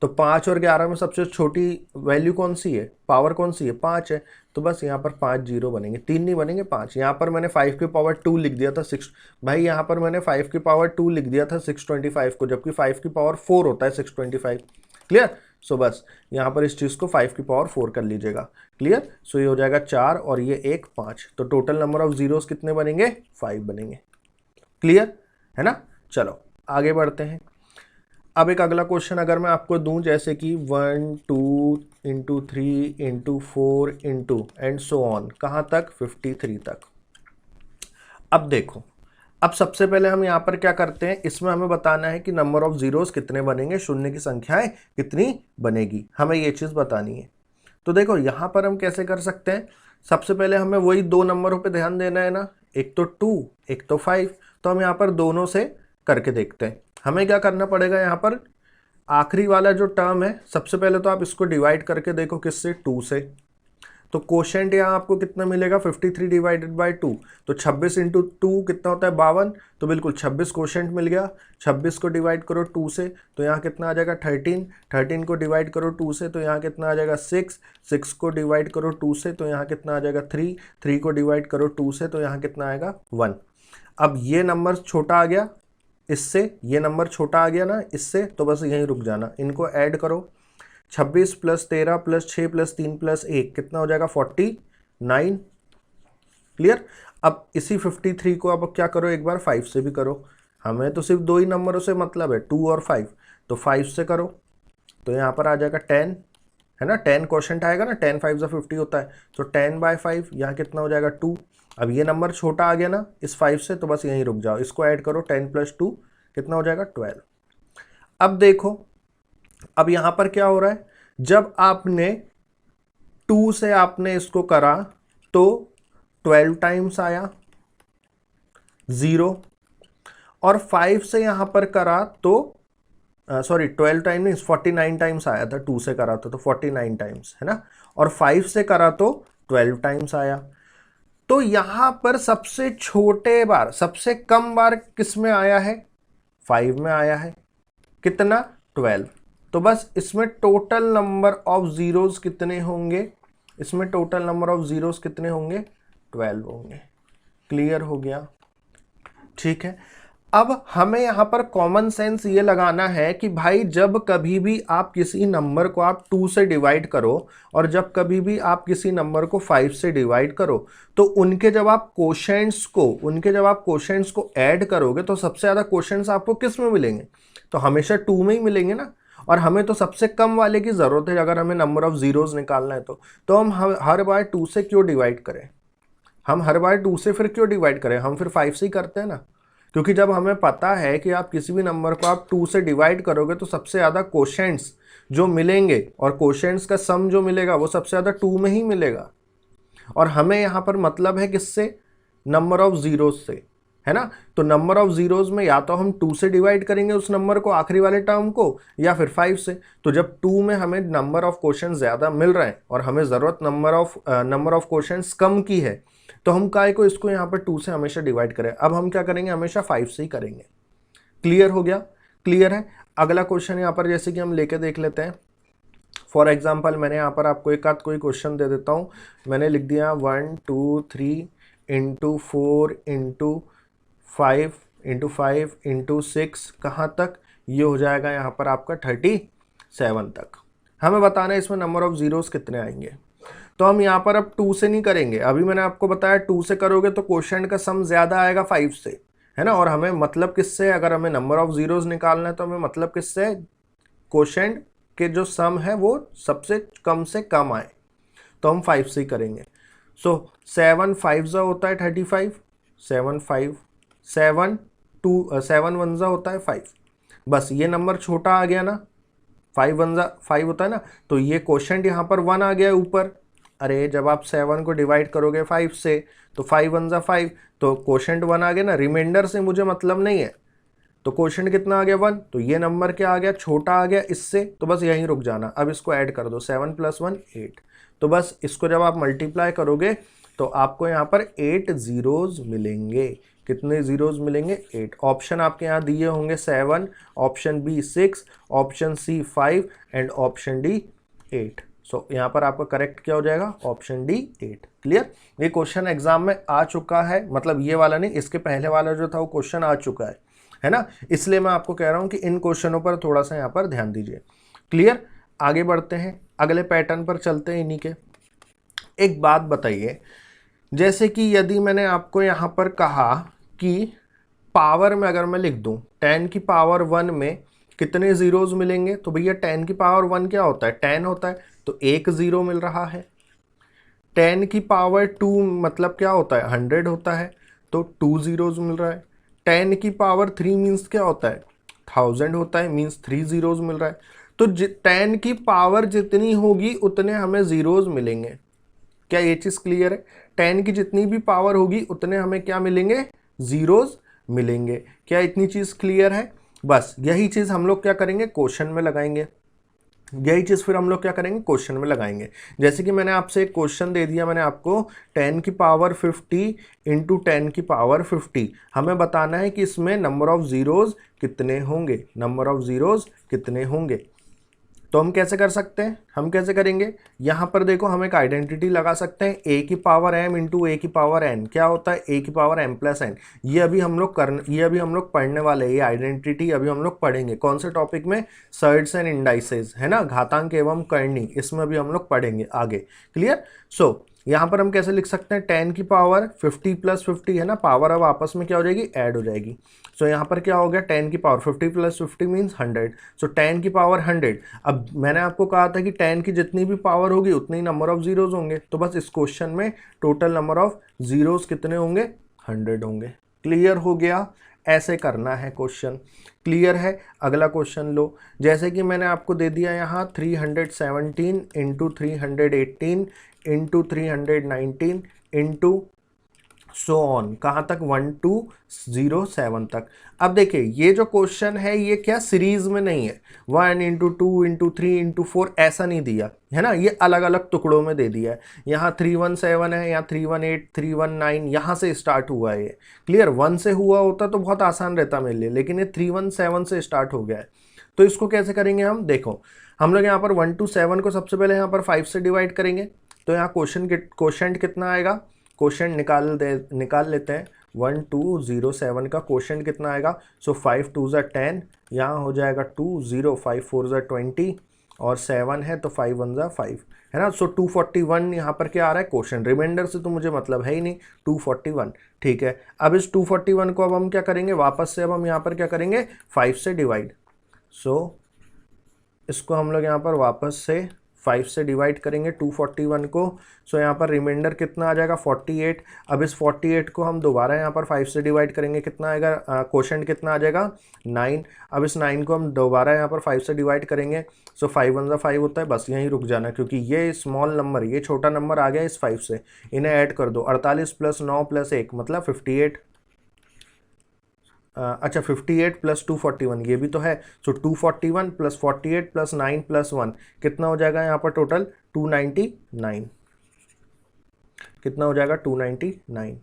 तो 5 और 11 में सबसे छोटी वैल्यू कौन सी है, पावर कौन सी है, 5 है। तो बस यहाँ पर 5 जीरो बनेंगे, 3 नहीं बनेंगे, 5। यहाँ पर मैंने 5 की पावर 2 लिख दिया था 6, भाई यहाँ पर मैंने 5 की पावर 2 लिख दिया था 625 को, जबकि 5 की पावर 4 होता है 625। क्लियर? सो बस यहाँ पर इस चीज़ को 5 की पावर 4 कर लीजिएगा। क्लियर? सो ये हो जाएगा 4 और ये 1 5। तो टोटल नंबर ऑफ जीरोस कितने बनेंगे, 5 बनेंगे। क्लियर है ना? चलो आगे बढ़ते हैं। अब एक अगला क्वेश्चन अगर मैं आपको दूं, जैसे कि 1 2 into 3 into 4 into and so on, कहाँ तक, 53 तक। अब देखो, अब सबसे पहले हम यहाँ पर क्या करते हैं, इसमें हमें बताना है कि नंबर ऑफ जीरोस कितने बनेंगे, शून्य की संख्याएं कितनी बनेगी, हमें ये चीज़ बतानी है। तो देखो यहाँ पर हम कैसे कर सकते हैं, सबसे पहले हमें वही 2 नंबरों पे ध्यान देना है ना, एक तो 2 एक तो 5। तो हम यहाँ पर दोनों से करके देखते हैं। हमें क्या करना पड़ेगा, यहाँ पर आखिरी वाला जो टर्म है, सबसे पहले तो आप इसको डिवाइड करके देखो, किससे, 2 से। तो कोशेंट यहाँ आपको कितना मिलेगा, 53 डिवाइडेड बाई 2। तो 26 इंटू 2 कितना होता है, 52। तो बिल्कुल 26 कोशेंट मिल गया। 26 को डिवाइड करो 2 से, तो यहाँ कितना आ जाएगा 13। 13 को डिवाइड करो 2 से, तो यहाँ कितना आ जाएगा 6। 6 को डिवाइड करो 2 से, तो यहाँ कितना आ जाएगा 3। 3 को डिवाइड करो 2 से, तो यहाँ कितना आएगा 1। अब ये नंबर छोटा आ गया इससे, ये नंबर छोटा आ गया ना इससे, तो बस यहीं रुक जाना, इनको ऐड करो। 26 प्लस 13 प्लस 6 प्लस 3 प्लस 1 कितना हो जाएगा, 49। क्लियर? अब इसी 53 को अब क्या करो, एक बार 5 से भी करो। हमें तो सिर्फ 2 ही नंबरों से मतलब है, 2 और 5। तो 5 से करो, तो यहाँ पर आ जाएगा 10, है ना। 10 क्वोशंट आएगा ना, 10 5 सा 50 होता है। तो 10/5 यहाँ कितना हो जाएगा 2। अब ये नंबर छोटा आ गया ना इस 5 से, तो बस यहीं रुक जाओ, इसको ऐड करो, 10 + 2 कितना हो जाएगा 12। अब देखो, अब यहाँ पर क्या हो रहा है, जब आपने 2 से आपने इसको करा तो 12 टाइम्स आया 0, और 5 से यहाँ पर करा तो सॉरी 12 टाइम नहीं 49 टाइम्स आया था, 2 से करा था तो 49 टाइम्स है ना, और 5 से करा तो 12 टाइम्स आया। तो यहां पर सबसे छोटे बार, सबसे कम बार किस में आया है, 5 में आया है, कितना 12। तो बस इसमें टोटल नंबर ऑफ जीरोस कितने होंगे, इसमें टोटल नंबर ऑफ जीरोस कितने होंगे, 12 होंगे। क्लियर हो गया, ठीक है। अब हमें यहां पर कॉमन सेंस ये लगाना है कि भाई जब कभी भी आप किसी नंबर को आप 2 से डिवाइड करो और जब कभी भी आप किसी नंबर को 5 से डिवाइड करो तो उनके जब आप कोशेंट्स को ऐड करोगे तो सबसे ज़्यादा कोशेंट्स आपको किस में मिलेंगे, तो हमेशा 2 में ही मिलेंगे ना। और हमें तो सबसे कम वाले की ज़रूरत है अगर हमें नंबर ऑफ जीरोस निकालना है तो हम हर बार 2 से क्यों डिवाइड करें, हम हर बार 2 से फिर क्यों डिवाइड करें, हम फिर 5 से ही करते हैं ना। क्योंकि जब हमें पता है कि आप किसी भी नंबर को आप 2 से डिवाइड करोगे तो सबसे ज़्यादा कोशेंट्स जो मिलेंगे और कोशेंट्स का सम जो मिलेगा वो सबसे ज़्यादा 2 में ही मिलेगा। और हमें यहाँ पर मतलब है किससे, नंबर ऑफ जीरोज से, है ना। तो नंबर ऑफ जीरोज में या तो हम 2 से डिवाइड करेंगे उस नंबर को, आखिरी वाले टर्म को, या फिर 5 से। तो जब 2 में हमें नंबर ऑफ क्वेश्चन ज़्यादा मिल रहे हैं और हमें ज़रूरत नंबर ऑफ क्वेश्चंस कम की है तो हम काय को इसको यहाँ पर 2 से हमेशा डिवाइड करें। अब हम क्या करेंगे, हमेशा 5 से ही करेंगे। क्लियर हो गया, क्लियर है। अगला क्वेश्चन यहाँ पर जैसे कि हम लेके देख लेते हैं। फॉर एग्जाम्पल मैंने यहाँ पर आपको एक आध कोई क्वेश्चन दे देता हूँ। मैंने लिख दिया 1 2 3 इंटू 4 इंटू 5 इंटू 6 कहाँ तक, ये हो जाएगा यहाँ पर आपका 37 तक। हमें बताना है इसमें नंबर ऑफ जीरोस कितने आएंगे। तो हम यहाँ पर अब 2 से नहीं करेंगे, अभी मैंने आपको बताया 2 से करोगे तो क्वोशिएंट का सम ज़्यादा आएगा 5 से, है ना। और हमें मतलब किससे, अगर हमें नंबर ऑफ जीरोस निकालना है तो हमें मतलब किससे, क्वोशिएंट के जो सम है वो सबसे कम से कम आए, तो हम 5 से ही करेंगे। सो 7 5 जा होता है 35, 7 5 7 2 7 1 जा होता है 5। बस ये नंबर छोटा आ गया ना, 5 1 जा 5 होता है ना, तो ये क्वोशिएंट यहाँ पर 1 आ गया ऊपर। अरे जब आप 7 को डिवाइड करोगे 5 से तो 5 1 जा 5, तो क्वोशिएंट 1 आ गया ना। रिमाइंडर से मुझे मतलब नहीं है, तो क्वोशिएंट कितना आ गया 1, तो ये नंबर क्या आ गया, छोटा आ गया इससे, तो बस यहीं रुक जाना। अब इसको ऐड कर दो, 7 + 1 8। तो बस इसको जब आप मल्टीप्लाई करोगे तो आपको यहाँ पर 8 जीरोज मिलेंगे। कितने जीरोज मिलेंगे, 8। ऑप्शन आपके यहाँ दिए होंगे 7, option B 6, option C 5 and option D 8। So यहाँ पर आपका करेक्ट क्या हो जाएगा, ऑप्शन डी 8। क्लियर। ये क्वेश्चन एग्जाम में आ चुका है, मतलब ये वाला नहीं, इसके पहले वाला जो था वो क्वेश्चन आ चुका है ना। इसलिए मैं आपको कह रहा हूं कि इन क्वेश्चनों पर थोड़ा सा यहाँ पर ध्यान दीजिए। क्लियर। आगे बढ़ते हैं, अगले पैटर्न पर चलते हैं इन्हीं के। एक बात बताइए, जैसे कि यदि मैंने आपको यहाँ पर कहा कि पावर में अगर मैं लिख दूं 10 की पावर 1 में कितने जीरोज मिलेंगे, तो भैया 10 की पावर 1 क्या होता है, 10 होता है, तो 1 जीरो मिल रहा है। 10 की पावर 2 मतलब क्या होता है, 100 होता है, तो 2 जीरोज मिल रहा है। 10 की पावर 3 मीन्स क्या होता है, 1000 होता है, मीन्स 3 जीरोज मिल रहा है। तो 10 की पावर जितनी होगी उतने हमें जीरोज मिलेंगे। क्या ये चीज़ क्लियर है, 10 की जितनी भी पावर होगी उतने हमें क्या मिलेंगे, जीरोज मिलेंगे। क्या इतनी चीज़ क्लियर है। बस यही चीज़ हम लोग क्या करेंगे, क्वेश्चन में लगाएंगे। यही चीज़ फिर हम लोग क्या करेंगे, क्वेश्चन में लगाएंगे। जैसे कि मैंने आपसे एक क्वेश्चन दे दिया, मैंने आपको 10 की पावर 50 इंटू 10 की पावर 50, हमें बताना है कि इसमें नंबर ऑफ जीरोज कितने होंगे, नंबर ऑफ जीरोज कितने होंगे। तो हम कैसे कर सकते हैं, हम कैसे करेंगे, यहाँ पर देखो हम एक आइडेंटिटी लगा सकते हैं, a की पावर m इंटू a की पावर n क्या होता है, a की पावर m प्लस n। ये अभी हम लोग पढ़ने वाले हैं, ये आइडेंटिटी अभी हम लोग पढ़ेंगे। कौन से टॉपिक में, सर्ड्स एंड इंडाइसेस, है ना, घातांक एवं करनी, इसमें अभी हम लोग पढ़ेंगे आगे। क्लियर। सो यहाँ पर हम कैसे लिख सकते हैं, 10 की पावर 50 + 50 है ना, पावर अब आपस में क्या हो जाएगी, ऐड हो जाएगी। सो यहाँ पर क्या हो गया, 10 की पावर 50 + 50 मीन्स 100। सो 10 की पावर 100। अब मैंने आपको कहा था कि 10 की जितनी भी पावर होगी उतनी नंबर ऑफ जीरोज होंगे, तो बस इस क्वेश्चन में टोटल नंबर ऑफ जीरोज कितने होंगे, 100 होंगे। क्लियर हो गया, ऐसे करना है क्वेश्चन। क्लियर है। अगला क्वेश्चन लो, जैसे कि मैंने आपको दे दिया यहाँ 317 into 318 into 319 into so on, कहाँ तक 1207 तक। अब देखिए ये जो क्वेश्चन है ये क्या सीरीज में नहीं है, 1 इंटू 2 इंटू 3 इंटू 4 ऐसा नहीं दिया है ना, ये अलग अलग टुकड़ों में दे दिया है। यहाँ 317 है, यहाँ 318 319 यहाँ से स्टार्ट हुआ है ये। क्लियर, 1 से हुआ होता तो बहुत आसान रहता मेरे लिए, लेकिन ये 317 से स्टार्ट हो गया है। तो इसको कैसे करेंगे हम, देखो हम लोग यहाँ पर 1 to 7 को सबसे पहले यहाँ पर 5 से डिवाइड करेंगे। तो यहाँ क्वोशंट कितना आएगा, क्वोशंट निकाल लेते हैं। 1207 का क्वोशंट कितना आएगा, सो 5 2 ज़ा 10, यहाँ हो जाएगा 2 0 5 4 ज़ा 20 और 7 है तो 5 1 ज़ा 5 है ना। सो 241 यहाँ पर क्या आ रहा है क्वोशंट, रिमाइंडर से तो मुझे मतलब है ही नहीं, 241। ठीक है, अब इस 241 को अब हम क्या करेंगे, वापस से अब हम यहाँ पर क्या करेंगे 5 से डिवाइड। सो इसको हम लोग यहाँ पर वापस से 5 से डिवाइड करेंगे 241 को। सो यहाँ पर रिमाइंडर कितना आ जाएगा 48। अब इस 48 को हम दोबारा यहाँ पर 5 से डिवाइड करेंगे, कितना आएगा, क्वोशंट कितना आ जाएगा 9। अब इस 9 को हम दोबारा यहाँ पर 5 से डिवाइड करेंगे। सो 5 1 ज़ा 5 होता है, बस यहीं रुक जाना क्योंकि ये स्मॉल नंबर, ये छोटा नंबर आ गया इस 5 से, इन्हें ऐड कर दो। 48 प्लस 9 प्लस 1 मतलब 58। अच्छा 58 प्लस 241 ये भी तो है। सो 241 प्लस 48 प्लस 9 प्लस 1 कितना हो जाएगा यहाँ पर टोटल 299। कितना हो जाएगा 299।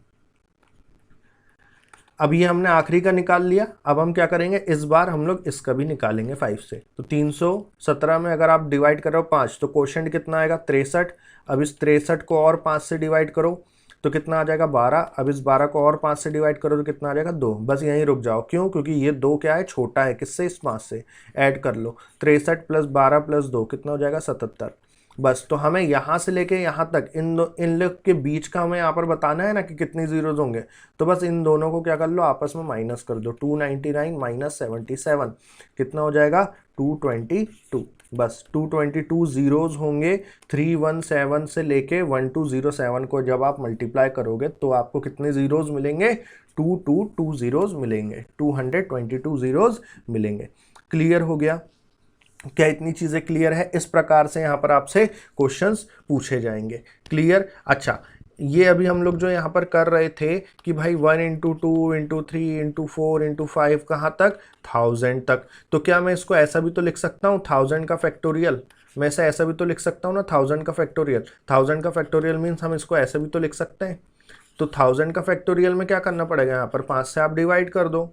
अब ये हमने आखिरी का निकाल लिया। अब हम क्या करेंगे, इस बार हम लोग इसका भी निकालेंगे 5 से। तो 317 में अगर आप डिवाइड करो 5 तो क्वोशंट कितना आएगा 63। अब इस 63 को और 5 से डिवाइड करो तो कितना आ जाएगा 12। अब इस 12 को और 5 से डिवाइड करो तो कितना आ जाएगा 2। बस यहीं रुक जाओ, क्यों, क्योंकि ये 2 क्या है, छोटा है, किससे, इस 5 से। ऐड कर लो 63 प्लस 12 प्लस 2 कितना हो जाएगा 77। बस, तो हमें यहाँ से लेके यहाँ तक इन लोग के बीच का हमें यहाँ पर बताना है ना कि कितनी जीरोज होंगे। तो बस इन दोनों को क्या कर लो, आपस में माइनस कर दो। 299 माइनस 77 कितना हो जाएगा 222। बस 222 जीरोज होंगे 317 से लेके 1207 को जब आप मल्टीप्लाई करोगे तो आपको कितने जीरोज मिलेंगे, 222 जीरोज मिलेंगे, 222 जीरोज मिलेंगे। क्लियर हो गया, क्या इतनी चीज़ें क्लियर है। इस प्रकार से यहाँ पर आपसे क्वेश्चंस पूछे जाएंगे। क्लियर। अच्छा, ये अभी हम लोग जो यहाँ पर कर रहे थे कि भाई 1 इंटू 2 इंटू 3 इंटू 4 इंटू 5 कहाँ तक, 1000 तक। तो क्या मैं इसको ऐसा भी तो लिख सकता हूँ 1000 का फैक्टोरियल, मैं इसे ऐसा भी तो लिख सकता हूँ ना 1000 का फैक्टोरियल। 1000 का फैक्टोरियल मीन्स हम इसको ऐसे भी तो लिख सकते हैं। तो 1000 का फैक्टोरियल में क्या करना पड़ेगा, यहाँ पर 5 से आप डिवाइड कर दो,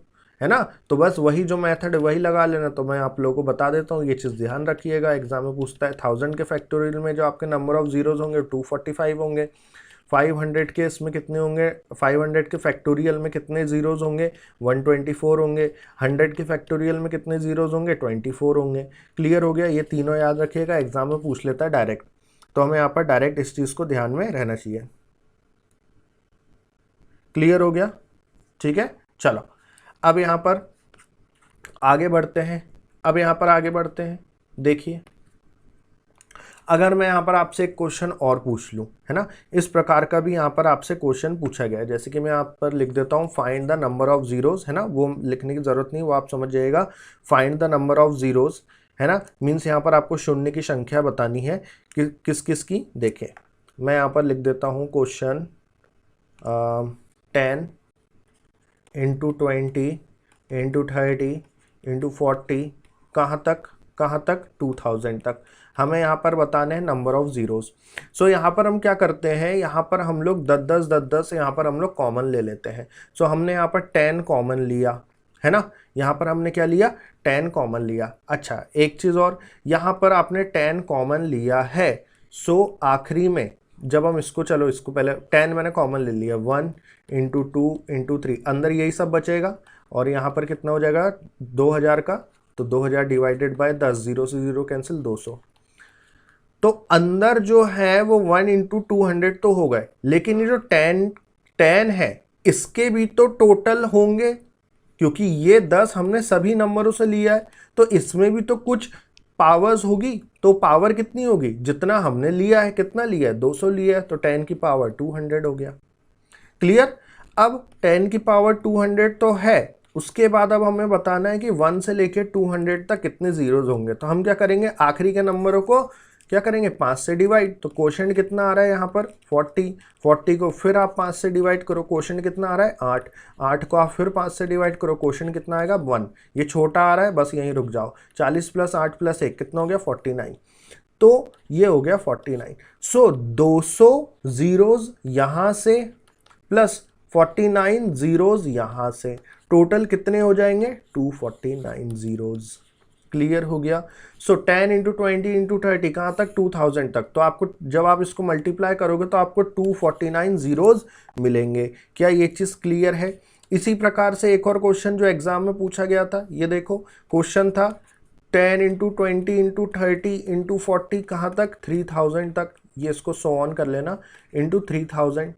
है ना। तो बस वही जो मेथड है वही लगा लेना। तो मैं आप लोगों को बता देता हूँ, ये चीज़ ध्यान रखिएगा, एग्जाम में पूछता है। 1000 के फैक्टोरियल में जो आपके नंबर ऑफ जीरोज होंगे 245 होंगे। 500 के इसमें कितने होंगे, 500 के फैक्टोरियल में कितने जीरोज होंगे, 124 होंगे। 100 के फैक्टोरियल में कितने जीरोज होंगे, 24 होंगे। क्लियर हो गया, ये तीनों याद रखिएगा, एग्जाम में पूछ लेता है डायरेक्ट। तो हमें यहाँ पर डायरेक्ट इस चीज़ को ध्यान में रहना चाहिए। क्लियर हो गया, ठीक है। चलो अब यहाँ पर आगे बढ़ते हैं। देखिए, अगर मैं यहाँ पर आपसे एक क्वेश्चन और पूछ लूँ, है ना, इस प्रकार का भी यहाँ पर आपसे क्वेश्चन पूछा गया है। जैसे कि मैं यहाँ पर लिख देता हूँ find the number of zeros, है ना, वो लिखने की ज़रूरत नहीं, वो आप समझ जाइएगा। Find the number of zeros, है ना, मीन्स यहाँ पर आपको शून्य की संख्या बतानी है कि किस किस की। देखें, मैं यहाँ पर लिख देता हूँ क्वेश्चन 10 इंटू 20 इंटू 30 इंटू 40 कहाँ तक 2000 तक हमें यहाँ पर बताने हैं नंबर ऑफ जीरोज। सो यहाँ पर हम क्या करते हैं, यहाँ पर हम लोग 10 यहाँ पर हम लोग कॉमन ले लेते हैं। सो हमने यहाँ पर 10 कॉमन लिया, है ना, यहाँ पर हमने क्या लिया 10 कॉमन लिया। अच्छा, एक चीज़ और, यहाँ पर आपने 10 कॉमन लिया है। सो आखिरी में जब हम इसको, चलो इसको पहले 10 मैंने कॉमन ले लिया, 1 इंटू 2 इंटू 3, अंदर यही सब बचेगा और यहाँ पर कितना हो जाएगा 2000 का। तो 2000 डिवाइडेड बाय 10, 0 से 0 कैंसिल, 200। तो अंदर जो है वो 1 इंटू 200 तो हो गए, लेकिन ये जो 10 है इसके भी तो टोटल होंगे, क्योंकि ये 10 हमने सभी नंबरों से लिया है, तो इसमें भी तो कुछ पावर्स होगी। तो पावर कितनी होगी, जितना हमने लिया है, कितना लिया है 200 लिया है, तो 10 की पावर 200 हो गया। क्लियर। अब 10 की पावर 200 तो है, उसके बाद अब हमें बताना है कि 1 से लेके 200 तक कितने जीरोज होंगे। तो हम क्या करेंगे, आखिरी के नंबरों को क्या करेंगे 5 से डिवाइड, तो क्वोशंट कितना आ रहा है यहाँ पर 40, 40 को फिर आप 5 से डिवाइड करो, क्वोशंट कितना आ रहा है 8, 8 को आप फिर 5 से डिवाइड करो, क्वोशंट कितना आएगा 1। ये छोटा आ रहा है, बस यहीं रुक जाओ। 40 + 8 + 1 कितना हो गया 49, तो ये हो गया 49। सो 200 जीरोज यहां से प्लस 49 जीरोज यहां से, टोटल कितने हो जाएंगे 249 जीरोज। क्लियर हो गया। सो 10 × 20 × 30 कहाँ तक 2000 तक, तो आपको जब आप इसको मल्टीप्लाई करोगे तो आपको 249 जीरोज मिलेंगे। क्या ये चीज़ क्लियर है? इसी प्रकार से एक और क्वेश्चन जो एग्जाम में पूछा गया था, ये देखो क्वेश्चन था 10 × 20 × 30 × 40 कहाँ तक 3000 तक, ये इसको सो ऑन कर लेना इंटू 3000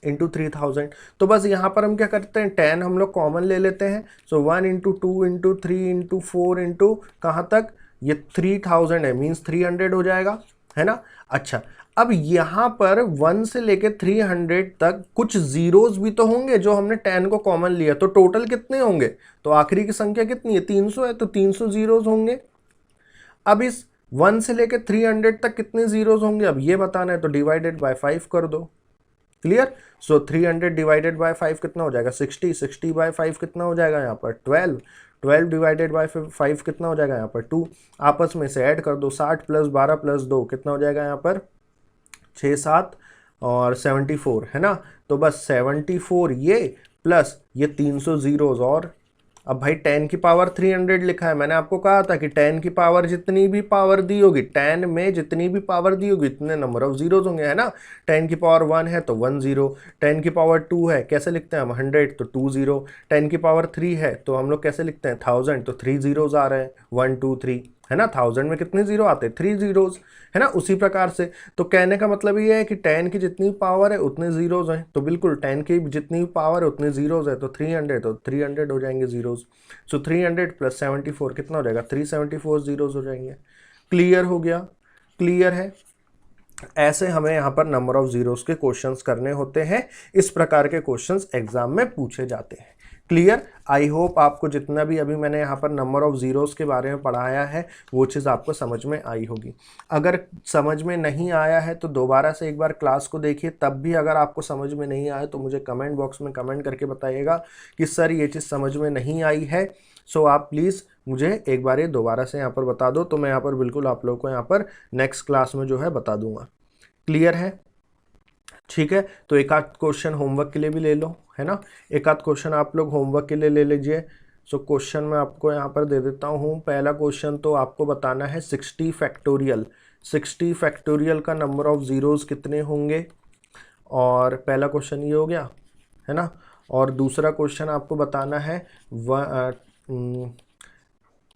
इंटू 3000। तो बस यहाँ पर हम क्या करते हैं 10 हम लोग कॉमन ले लेते हैं, सो 1 × 2 × 3 × 4 इंटू कहाँ तक ये 3000 है, मीन्स 300 हो जाएगा, है ना। अच्छा, अब यहाँ पर 1 से लेके 300 तक कुछ जीरोज भी तो होंगे जो हमने 10 को कॉमन लिया, तो टोटल कितने होंगे, तो आखिरी की संख्या कितनी है 300 है, तो 300 जीरोज होंगे। अब इस 1 से लेके 300 तक कितने जीरोज होंगे अब ये बताना है, तो डिवाइडेड बाय 5 कर दो। क्लियर। सो 300 डिवाइडेड बाय 5 कितना हो जाएगा 60, 60 बाय 5 कितना हो जाएगा यहाँ पर 12, 12 डिवाइडेड बाय 5 कितना हो जाएगा यहाँ पर 2, आपस में से ऐड कर दो 60 + 12 + 2 कितना हो जाएगा यहाँ पर 6, 7 और 74, है ना। तो बस 74 ये प्लस ये 300 जीरोज, और अब भाई 10 की पावर 300 लिखा है, मैंने आपको कहा था कि 10 की पावर जितनी भी पावर दी होगी, 10 में जितनी भी पावर दी होगी इतने नंबर ऑफ जीरोज होंगे, है ना। 10 की पावर 1 है तो 1 0, 10 की पावर 2 है कैसे लिखते हैं हम 100 तो 2 0, 10 की पावर 3 है तो हम लोग कैसे लिखते हैं 1000 तो 3 जीरोज आ रहे हैं 1 2 3, है ना। 1000 में कितने जीरो आते हैं 3 जीरोज, है ना। उसी प्रकार से तो कहने का मतलब ये है कि 10 की जितनी पावर है उतने जीरोज हैं, तो बिल्कुल 10 की जितनी पावर है उतने जीरोज है, तो 300 तो 300 हो जाएंगे जीरोज। सो 300 + 74 कितना हो जाएगा 374 जीरोज हो जाएंगे। क्लियर हो गया, क्लियर है। ऐसे हमें यहाँ पर नंबर ऑफ जीरोज के क्वेश्चंस करने होते हैं, इस प्रकार के क्वेश्चंस एग्जाम में पूछे जाते हैं। क्लियर। आई होप आपको जितना भी अभी मैंने यहाँ पर नंबर ऑफ जीरोज के बारे में पढ़ाया है वो चीज़ आपको समझ में आई होगी। अगर समझ में नहीं आया है तो दोबारा से एक बार क्लास को देखिए, तब भी अगर आपको समझ में नहीं आया तो मुझे कमेंट बॉक्स में कमेंट करके बताइएगा कि सर ये चीज़ समझ में नहीं आई है। सो आप प्लीज़ मुझे एक बार ये दोबारा से यहाँ पर बता दो, तो मैं यहाँ पर बिल्कुल आप लोगों को यहाँ पर नेक्स्ट क्लास में जो है बता दूंगा। क्लियर है, ठीक है। तो एक आध क्वेश्चन होमवर्क के लिए भी ले लो, है ना। एक आध क्वेश्चन आप लोग होमवर्क के लिए ले लीजिए। सो क्वेश्चन मैं आपको यहाँ पर दे देता हूँ। पहला क्वेश्चन तो आपको बताना है 60 फैक्टोरियल, 60 फैक्टोरियल का नंबर ऑफ ज़ीरोज़ कितने होंगे, और पहला क्वेश्चन ये हो गया, है ना। और दूसरा क्वेश्चन आपको बताना है 10 × 20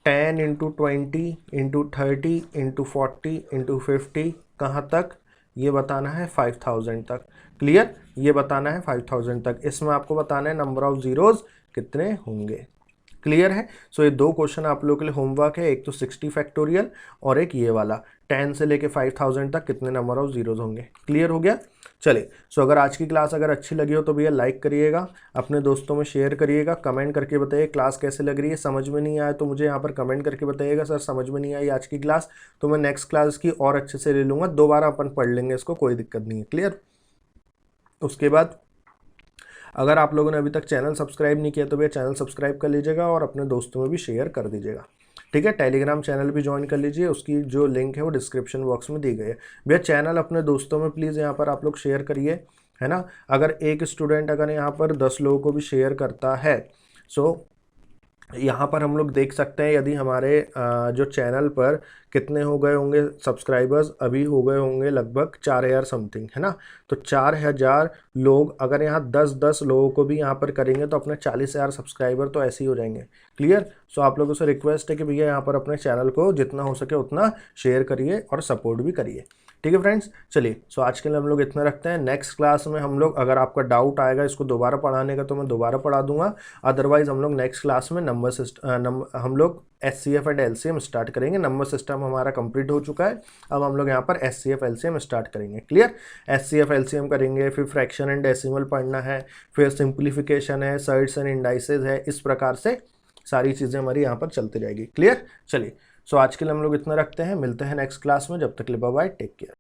× 30 × 40 × 50 कहाँ तक, ये बताना है 5000 तक। क्लियर, ये बताना है 5000 तक। इसमें आपको बताना है नंबर ऑफ जीरोज कितने होंगे। क्लियर है। सो ये दो क्वेश्चन आप लोगों के लिए होमवर्क है, एक तो 60 फैक्टोरियल और एक ये वाला 10 से लेके 5000 तक कितने नंबर ऑफ जीरोज होंगे। क्लियर हो गया। चलिए, सो अगर आज की क्लास अगर अच्छी लगी हो तो भैया लाइक करिएगा, अपने दोस्तों में शेयर करिएगा, कमेंट करके बताइए क्लास कैसे लग रही है। समझ में नहीं आया तो मुझे यहाँ पर कमेंट करके बताइएगा सर समझ में नहीं आई आज की क्लास, तो मैं नेक्स्ट क्लास की और अच्छे से ले लूँगा, दोबारा अपन पढ़ लेंगे इसको, कोई दिक्कत नहीं है। क्लियर। उसके बाद अगर आप लोगों ने अभी तक चैनल सब्सक्राइब नहीं किया तो भैया चैनल सब्सक्राइब कर लीजिएगा और अपने दोस्तों में भी शेयर कर दीजिएगा, ठीक है। टेलीग्राम चैनल भी ज्वाइन कर लीजिए, उसकी जो लिंक है वो डिस्क्रिप्शन बॉक्स में दी गई है। भैया चैनल अपने दोस्तों में प्लीज़ यहाँ पर आप लोग शेयर करिए, है ना। अगर एक स्टूडेंट अगर यहाँ पर 10 लोगों को भी शेयर करता है, सो यहाँ पर हम लोग देख सकते हैं यदि हमारे जो चैनल पर कितने हो गए होंगे सब्सक्राइबर्स, अभी हो गए होंगे लगभग 4000 समथिंग, है ना। तो 4000 लोग अगर यहाँ 10-10 लोगों को भी यहाँ पर करेंगे तो अपने 40,000 सब्सक्राइबर तो ऐसे ही हो जाएंगे। क्लियर। सो आप लोगों से रिक्वेस्ट है कि भैया यहाँ पर अपने चैनल को जितना हो सके उतना शेयर करिए और सपोर्ट भी करिए, ठीक है फ्रेंड्स। चलिए, सो आज के लिए हम लोग इतना रखते हैं। नेक्स्ट क्लास में हम लोग अगर आपका डाउट आएगा इसको दोबारा पढ़ाने का तो मैं दोबारा पढ़ा दूंगा, अदरवाइज हम लोग नेक्स्ट क्लास में नंबर सिस्टम हम लोग SCF एंड LCM स्टार्ट करेंगे। नंबर सिस्टम हमारा कंप्लीट हो चुका है, अब हम लोग यहाँ पर SCF LCM स्टार्ट करेंगे। क्लियर। SCF LCM करेंगे, फिर फ्रैक्शन एंड डेसिमल पढ़ना है, फिर सिंप्लीफिकेशन है, सर्ट्स एंड इंडाइसेस है, इस प्रकार से सारी चीज़ें हमारी यहाँ पर चलती रहेगी। क्लियर। चलिए, सो आज के लिए हम लोग इतना रखते हैं, मिलते हैं नेक्स्ट क्लास में, जब तक के लिए बाय बाय, टेक केयर।